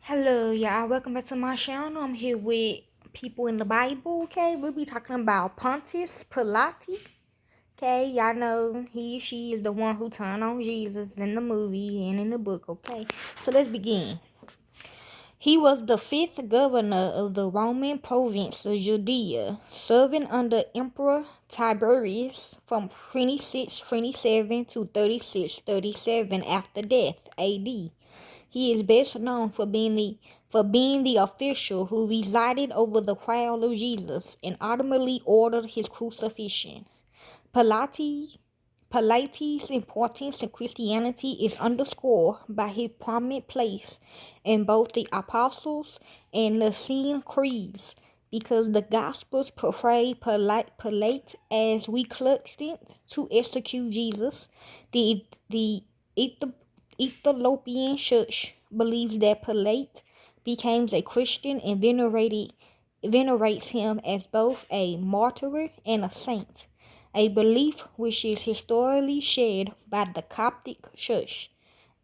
Hello, y'all. Welcome back to my channel. I'm here with people in the Bible, okay? We'll be talking about Pontius Pilate, okay? Y'all know she is the one who turned on Jesus in the movie and in the book, okay? So let's begin. He was the fifth governor of the Roman province of Judea, serving under Emperor Tiberius from 26-27 to 36-37 after death, AD. He is best known for being the official who resided over the crowd of Jesus and ultimately ordered his crucifixion. Pilates, Pilates' importance in Christianity is underscored by his prominent place in both the Apostles' and Nicene creeds, because the Gospels portray Pilate as reluctant to execute Jesus. The Ethiopian Church believes that Pilate became a Christian and venerates him as both a martyr and a saint, a belief which is historically shared by the Coptic Church,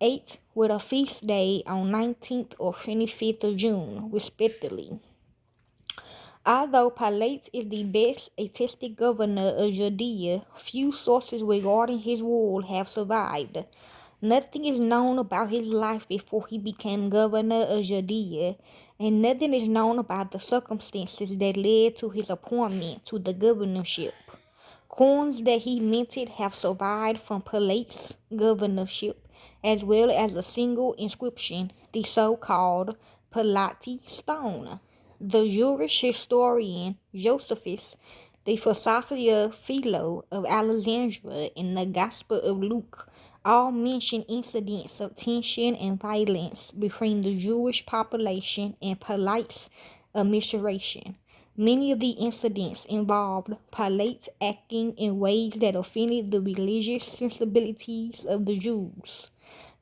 8 with a feast day on 19th or 25th of June, respectively. Although Pilate is the best attested governor of Judea, few sources regarding his rule have survived. Nothing is known about his life before he became governor of Judea, and nothing is known about the circumstances that led to his appointment to the governorship. Coins that he minted have survived from Pilate's governorship, as well as a single inscription, the so-called Pilate stone. The Jewish historian Josephus, the philosopher Philo of Alexandria, and the Gospel of Luke all mention incidents of tension and violence between the Jewish population and Pilate's administration. Many of the incidents involved Pilate acting in ways that offended the religious sensibilities of the Jews.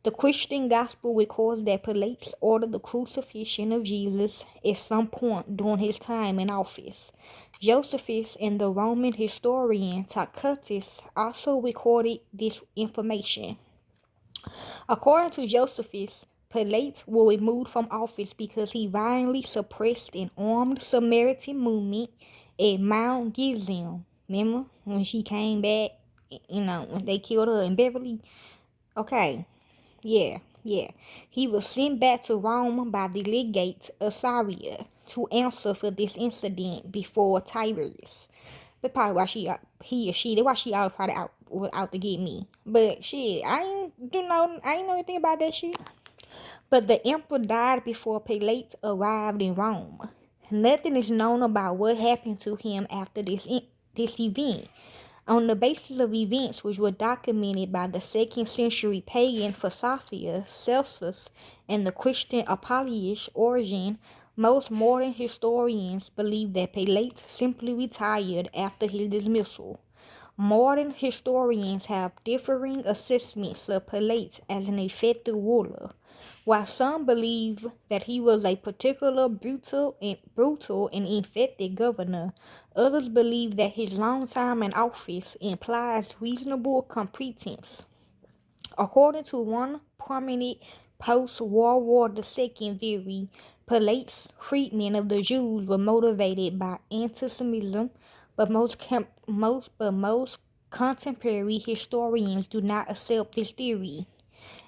The Christian gospel records that Pilate ordered the crucifixion of Jesus at some point during his time in office. Josephus and the Roman historian Tacitus also recorded this information. According to Josephus, Pilate was removed from office because he violently suppressed an armed Samaritan movement at Mount Gerizim. Remember when she came back, when they killed her in Beverly? Okay, yeah. He was sent back to Rome by the legate of Syria to answer for this incident before Tiberius. That's probably why that's why she always try to out to get me. But shit, I ain't know anything about that shit. But the emperor died before Pilate arrived in Rome. Nothing is known about what happened to him after this event. On the basis of events which were documented by the 2nd century pagan philosopher Celsus and the Christian apologist Origen, most modern historians believe that Pilate simply retired after his dismissal. Modern historians have differing assessments of Pilate as an effective ruler. While some believe that he was a particular brutal and ineffective governor, others believe that his long time in office implies reasonable competence. According to one prominent post-World War II theory, Pilate's treatment of the Jews was motivated by anti-Semitism, but most contemporary historians do not accept this theory.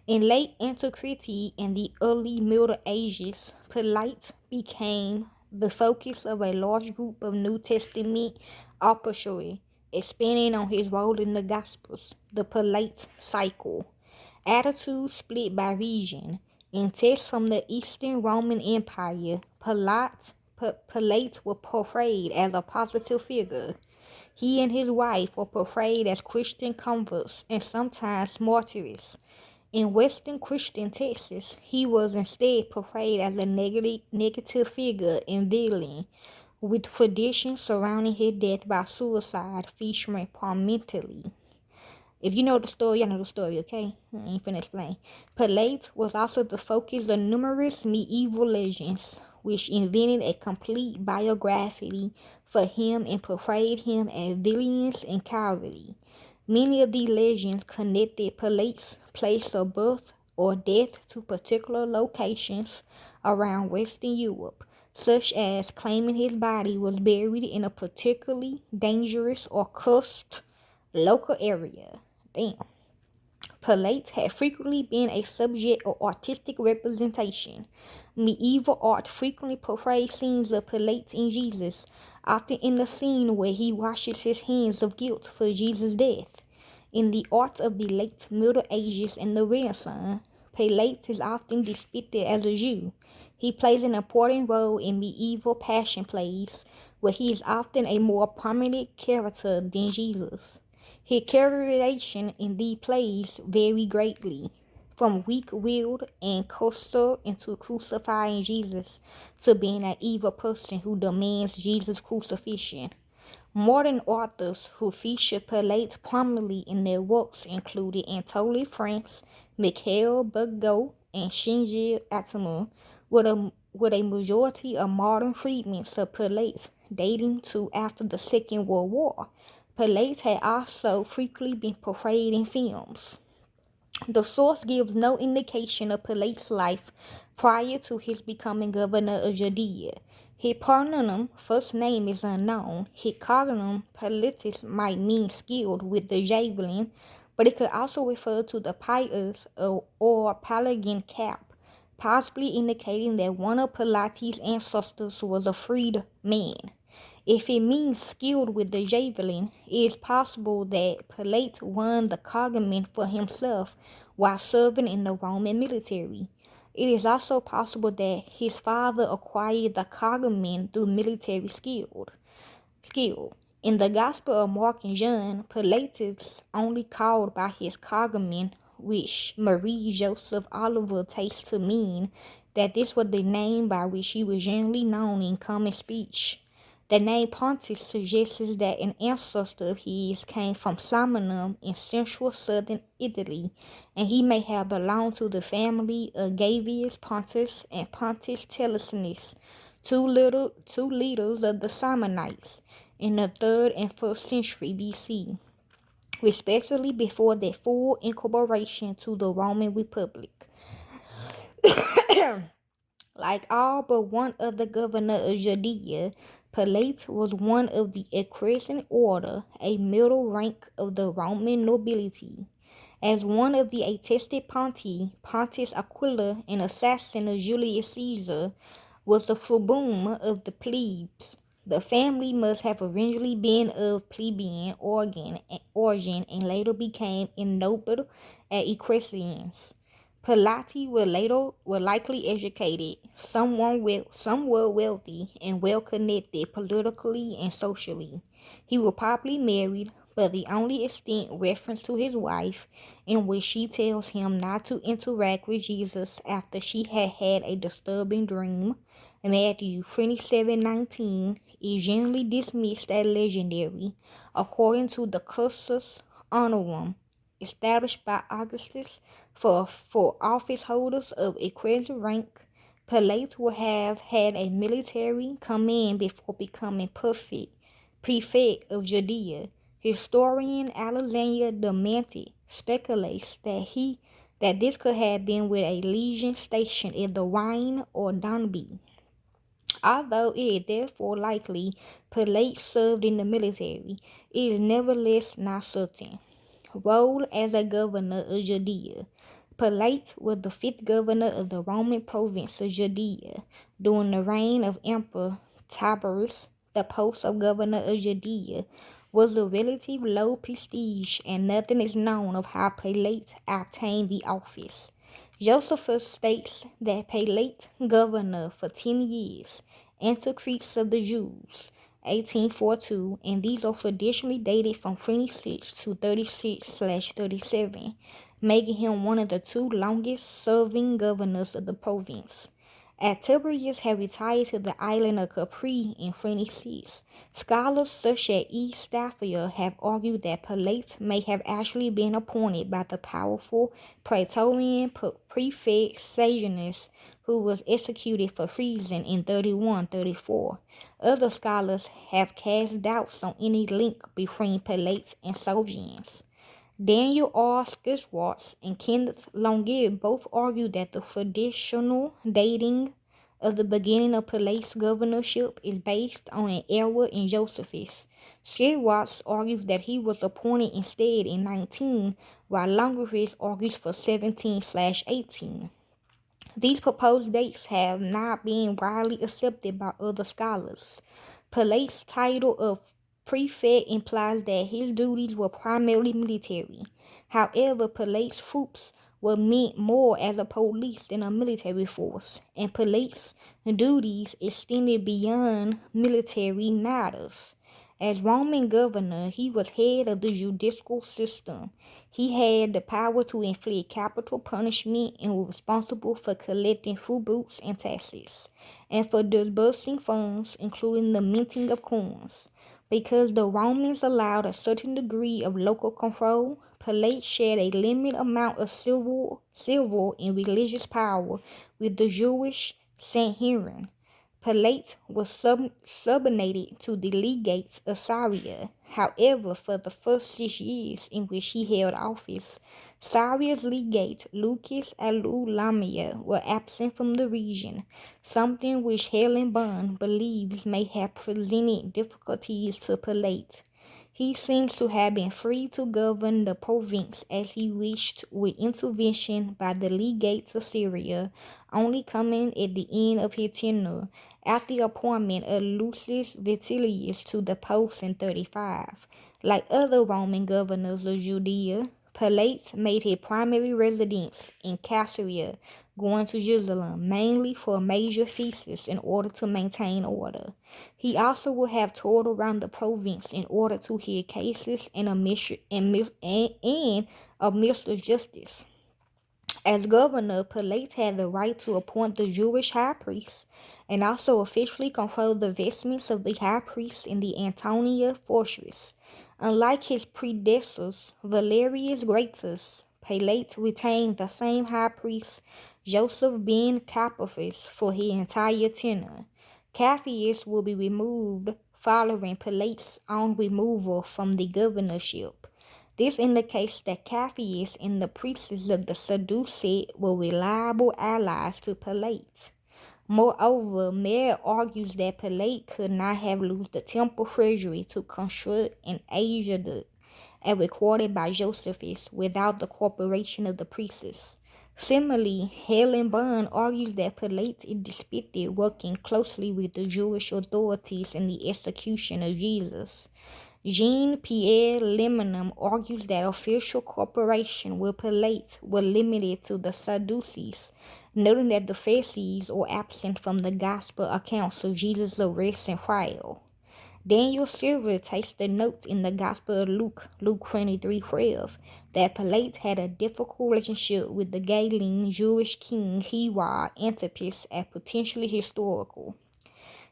In late antiquity and the early Middle Ages, Pilate became the focus of a large group of New Testament apostles, expanding on his role in the Gospels. The Pilate cycle. Attitudes split by region. In texts from the Eastern Roman Empire, Pilate was portrayed as a positive figure. He and his wife were portrayed as Christian converts and sometimes martyrs. In Western Christian texts, he was instead portrayed as a negative figure and villain, with traditions surrounding his death by suicide featuring prominently. If you know the story, I know the story, okay? I ain't finna explain. Pilate was also the focus of numerous medieval legends, which invented a complete biography for him and portrayed him as villains and cowardly. Many of these legends connected Pilate's place of birth or death to particular locations around Western Europe, such as claiming his body was buried in a particularly dangerous or cursed local area. Damn. Pilate had frequently been a subject of artistic representation. Medieval art frequently portrayed scenes of Pilate and Jesus, often in the scene where he washes his hands of guilt for Jesus' death. In the art of the late Middle Ages and the Renaissance, Pilate is often depicted as a Jew. He plays an important role in medieval passion plays, where he is often a more prominent character than Jesus. His characterization in these plays vary greatly, from weak-willed and coastal into crucifying Jesus to being an evil person who demands Jesus' crucifixion. Modern authors who feature Pilate prominently in their works included Anatole France, Mikhail Bulgakov, and Shinji Atama, with a majority of modern treatments of Pilate dating to after the Second World War. Pilate had also frequently been portrayed in films. The source gives no indication of Pilate's life prior to his becoming governor of Judea. His patronym, first name is unknown. His cognomen, Pilatus, might mean skilled with the javelin, but it could also refer to the pious or Pelagian cap, possibly indicating that one of Pilates' ancestors was a freed man. If it means skilled with the javelin, it is possible that Pilate won the cognomen for himself while serving in the Roman military. It is also possible that his father acquired the cognomen through military skill. In the Gospel of Mark and John, Pilate is only called by his cognomen, which Marie Joseph Oliver takes to mean that this was the name by which he was generally known in common speech. The name Pontius suggests that an ancestor of his came from Samanum in central southern Italy, and he may have belonged to the family of Gavius Pontus and Pontus Telesinus, two leaders of the Samanites in the 3rd and 1st century BC, respectively before their full incorporation to the Roman Republic. Like all but one of the governors of Judea, Pilate was one of the equestrian order, a middle rank of the Roman nobility. As one of the attested Pontius Aquila, an assassin of Julius Caesar, was the tribune of the plebs. The family must have originally been of plebeian origin and later became ennobled as equestrians. Pilate were likely educated, somewhat wealthy, and well connected politically and socially. He was probably married, but the only extent reference to his wife, in which she tells him not to interact with Jesus after she had had a disturbing dream, Matthew 27:19, is generally dismissed as legendary, according to the Cursus Honorum, established by Augustus for office holders of equestrian rank. Pilate would have had a military command before becoming prefect of Judea. Historian Alexander Demanti speculates that this could have been with a legion stationed in the Rhine or Danube. Although it is therefore likely Pilate served in the military, it is nevertheless not certain. Role as a governor of Judea. Pilate was the 5th governor of the Roman province of Judea during the reign of Emperor Tiberius. The post of governor of Judea was of relatively low prestige, and nothing is known of how Pilate obtained the office. Josephus states that Pilate governor for 10 years, Antichrists of the Jews, 1842, and these are traditionally dated from 26 to 36/37, making him one of the 2 longest serving governors of the province. As Tiberius had retired to the island of Capri in 26, scholars such as E. Staffier have argued that Pilate may have actually been appointed by the powerful Praetorian prefect Sejanus, who was executed for treason in 31-34. Other scholars have cast doubts on any link between Pilate and Sejanus. Daniel R. Schwartz and Kenneth Longier both argue that the traditional dating of the beginning of Pilate's governorship is based on an error in Josephus. Schwartz argues that he was appointed instead in 19, while Longoris argues for 17/18. These proposed dates have not been widely accepted by other scholars. Pilate's title of prefect implies that his duties were primarily military. However, Pilate's troops were meant more as a police than a military force, and Pilate's duties extended beyond military matters. As Roman governor, he was head of the judicial system. He had the power to inflict capital punishment and was responsible for collecting tributes and taxes, and for disbursing funds, including the minting of coins. Because the Romans allowed a certain degree of local control, Pilate shared a limited amount of civil and religious power with the Jewish Sanhedrin. Pilate was subordinated to the legates of Syria. However, for the first 6 years in which he held office, Syria's legate Lucas Lamia were absent from the region, something which Helen Bond believes may have presented difficulties to Pilate. He seems to have been free to govern the province as he wished, with intervention by the legates of Syria only coming at the end of his tenure, after the appointment of Lucius Vitellius to the post in 35. Like other Roman governors of Judea, Pilate made his primary residence in Caesarea, going to Jerusalem mainly for major feasts in order to maintain order. He also would have toured around the province in order to hear cases and administer justice. As governor, Pilate had the right to appoint the Jewish high priest and also officially control the vestments of the high priest in the Antonia fortress. Unlike his predecessors, Valerius Gratus, Pilate retained the same high priest, Joseph ben Caiaphas, for his entire tenure. Caiaphas will be removed following Pilate's own removal from the governorship. This indicates that Caiaphas and the priests of the Sadducees were reliable allies to Pilate. Moreover, Mayer argues that Pilate could not have lost the temple treasury to construct an aqueduct, as recorded by Josephus, without the cooperation of the priests. Similarly, Helen Bond argues that Pilate is depicted working closely with the Jewish authorities in the execution of Jesus. Jean-Pierre Lemoine argues that official cooperation with Pilate was limited to the Sadducees, noting that the Pharisees are absent from the gospel accounts of Jesus' arrest and trial. Daniel Silver takes the notes in the Gospel of Luke 23:12, that Pilate had a difficult relationship with the Galilean Jewish king Herod Antipas as potentially historical.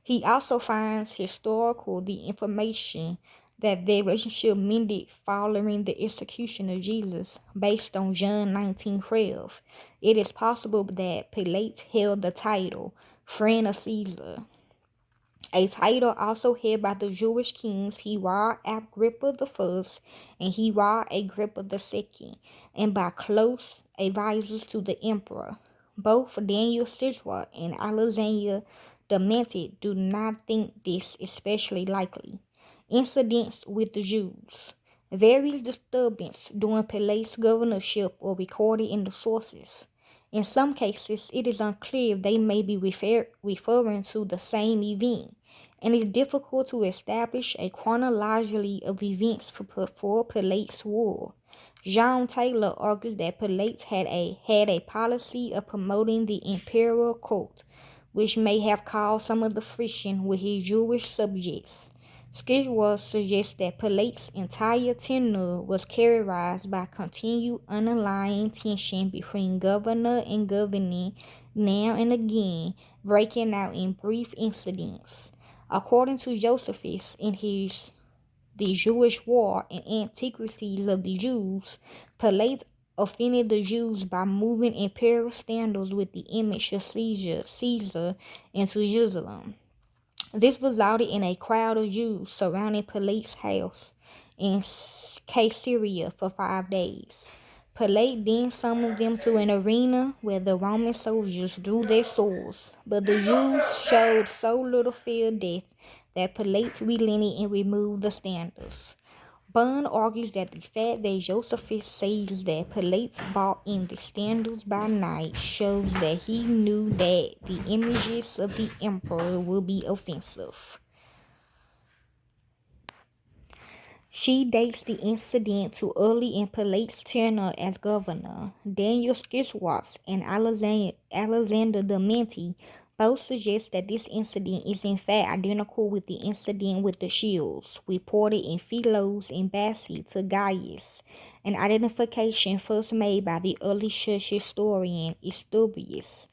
He also finds historical the information that their relationship mended following the execution of Jesus, based on John 19:12. It is possible that Pilate held the title friend of Caesar, a title also held by the Jewish kings Herod Agrippa I and Herod Agrippa II, and by close advisors to the emperor. Both Daniel Sidra and Alexander Demented do not think this especially likely. Incidents with the Jews. Various disturbances during Pilate's governorship are recorded in the sources. In some cases, it is unclear if they may be referring to the same event, and it's difficult to establish a chronology of events before Pilate's rule. John Taylor argues that Pilate had a policy of promoting the imperial cult, which may have caused some of the friction with his Jewish subjects. Schedule suggests that Pilate's entire tenure was characterized by continued underlying tension between governor and governing, now and again breaking out in brief incidents. According to Josephus in his The Jewish War and Antiquities of the Jews, Pilate offended the Jews by moving imperial standards with the image of Caesar into Jerusalem. This resulted in a crowd of Jews surrounding Pilate's house in Caesarea for 5 days. Pilate then summoned them to an arena where the Roman soldiers drew their swords, but the Jews showed so little fear of death that Pilate relented and removed the standards. Bunn argues that the fact that Josephus says that Pilate brought in the standards by night shows that he knew that the images of the emperor would be offensive. She dates the incident to early in Pilate's tenure as governor. Daniel Skiswas and Alexander Dementi both suggest that this incident is in fact identical with the incident with the shields, reported in Philo's embassy to Gaius, an identification first made by the early church historian Eusebius.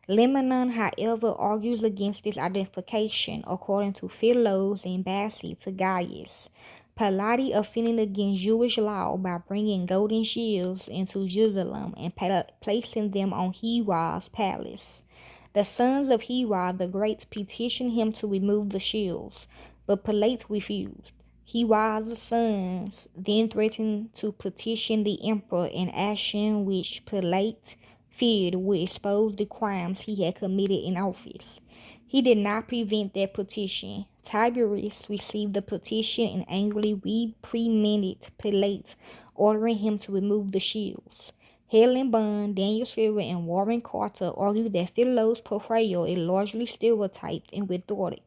Lebanon, however, argues against this identification according to Philo's embassy to Gaius. Pilate offended against Jewish law by bringing golden shields into Jerusalem and placing them on Herod's palace. The sons of Herod the Great petitioned him to remove the shields, but Pilate refused. Herod's sons then threatened to petition the emperor, an action which Pilate feared would expose the crimes he had committed in office. He did not prevent that petition. Tiberius received the petition and angrily reprimanded Pilate, ordering him to remove the shields. Helen Bunn, Daniel Silver, and Warren Carter argued that Philo's portrayal is largely stereotyped and rhetoric,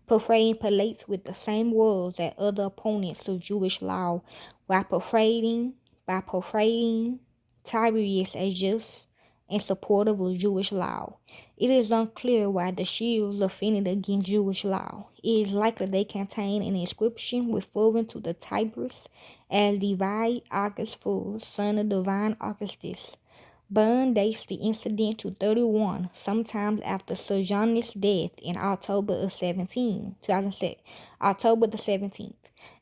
portraying Pilate with the same words as other opponents of Jewish law, while portraying Tiberius as just and supportive of Jewish law. It is unclear why the shields offended against Jewish law. It is likely they contain an inscription referring to the Tiberius as Levi Augustus, son of divine Augustus. Bunn dates the incident to 31, sometimes after Sejanus' death in October the 17th.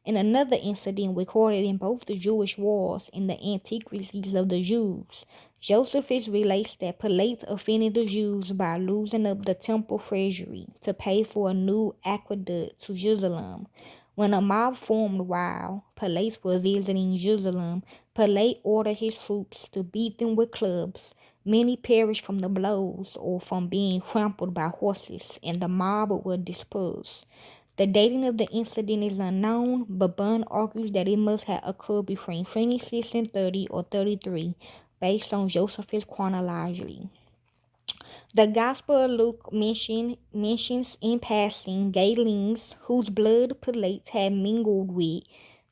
In another incident recorded in both the Jewish wars and the antiquities of the Jews, Josephus relates that Pilate offended the Jews by losing up the temple treasury to pay for a new aqueduct to Jerusalem. When a mob formed while Pilate was visiting Jerusalem, Pilate ordered his troops to beat them with clubs. Many perished from the blows or from being trampled by horses, and the mob was dispersed. The dating of the incident is unknown, but Bunn argues that it must have occurred between 26 and 30 or 33, based on Josephus' chronology. The Gospel of Luke mentions in passing Galileans whose blood Pilate had mingled with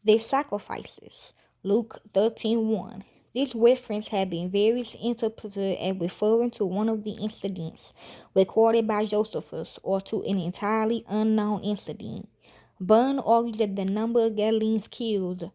their sacrifices. Luke 13:1. This reference has been variously interpreted as referring to one of the incidents recorded by Josephus or to an entirely unknown incident. Bunn argues that the number of Galileans killed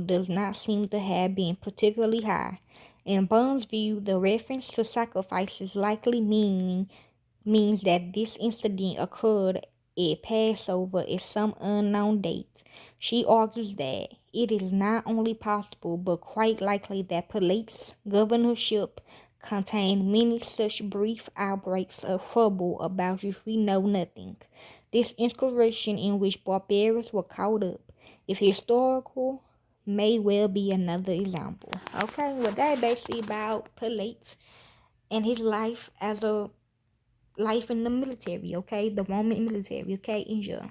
does not seem to have been particularly high. In Bunn's view, the reference to sacrifices likely means that this incident occurred at Passover at some unknown date. She argues that it is not only possible but quite likely that Pilate's governorship contained many such brief outbreaks of trouble about which we know nothing. This insurrection in which barbarians were caught up is historical, may well be another example. Okay, well that basically about Pilate and his life as a life in the military, okay? The Roman military, okay? Enjoy.